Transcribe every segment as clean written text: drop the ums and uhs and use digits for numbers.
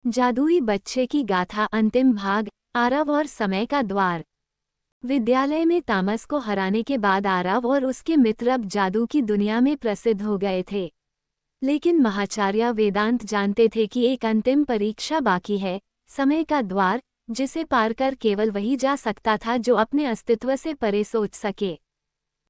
जादुई बच्चे की गाथा अंतिम भाग। आरव और समय का द्वार। विद्यालय में तामस को हराने के बाद आरव और उसके मित्र अब जादू की दुनिया में प्रसिद्ध हो गए थे। लेकिन महाचार्य वेदांत जानते थे कि एक अंतिम परीक्षा बाकी है, समय का द्वार, जिसे पार कर केवल वही जा सकता था जो अपने अस्तित्व से परे सोच सके।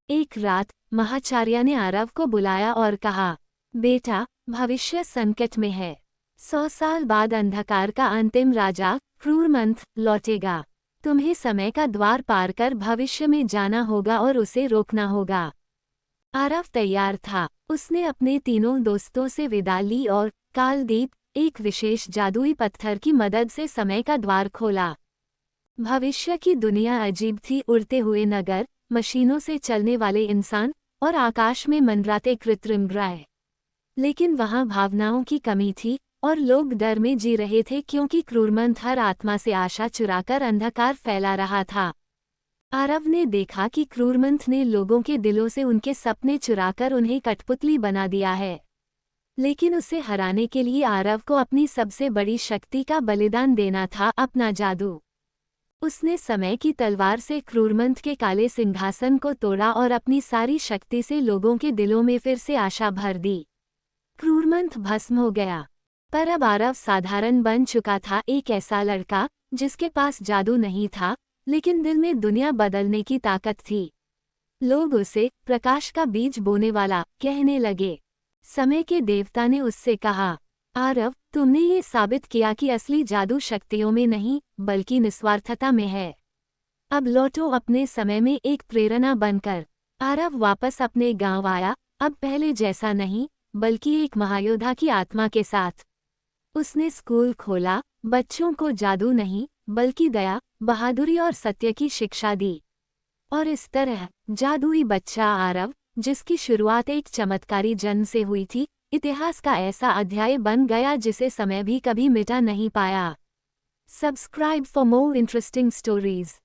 एक रात महाचार्य ने आरव को बुलाया और कहा, बेटा, भविष्य संकट में है। 100 साल बाद अंधकार का अंतिम राजा क्रूरमंथ लौटेगा। तुम्हें समय का द्वार पार कर भविष्य में जाना होगा और उसे रोकना होगा। आरव तैयार था। उसने अपने तीनों दोस्तों से विदा ली और कालदीप, एक विशेष जादुई पत्थर की मदद से समय का द्वार खोला। भविष्य की दुनिया अजीब थी। उड़ते हुए नगर, मशीनों से चलने वाले इंसान और आकाश में मंडराते कृत्रिम ग्रह। लेकिन वहां भावनाओं की कमी थी और लोग डर में जी रहे थे, क्योंकि क्रूरमंथ हर आत्मा से आशा चुराकर अंधकार फैला रहा था। आरव ने देखा कि क्रूरमंथ ने लोगों के दिलों से उनके सपने चुराकर उन्हें कठपुतली बना दिया है। लेकिन उसे हराने के लिए आरव को अपनी सबसे बड़ी शक्ति का बलिदान देना था, अपना जादू। उसने समय की तलवार से क्रूरमंथ के काले सिंहासन को तोड़ा और अपनी सारी शक्ति से लोगों के दिलों में फिर से आशा भर दी। क्रूरमंथ भस्म हो गया, पर अब आरव साधारण बन चुका था। एक ऐसा लड़का जिसके पास जादू नहीं था, लेकिन दिल में दुनिया बदलने की ताकत थी। लोग उसे प्रकाश का बीज बोने वाला कहने लगे। समय के देवता ने उससे कहा, आरव, तुमने ये साबित किया कि असली जादू शक्तियों में नहीं, बल्कि निस्वार्थता में है। अब लौटो अपने समय में एक प्रेरणा बनकर। आरव वापस अपने गांव आया, अब पहले जैसा नहीं, बल्कि एक महायोद्धा की आत्मा के साथ। उसने स्कूल खोला, बच्चों को जादू नहीं, बल्कि दया, बहादुरी और सत्य की शिक्षा दी। और इस तरह जादुई बच्चा आरव, जिसकी शुरुआत एक चमत्कारी जन्म से हुई थी, इतिहास का ऐसा अध्याय बन गया जिसे समय भी कभी मिटा नहीं पाया। Subscribe for more interesting stories.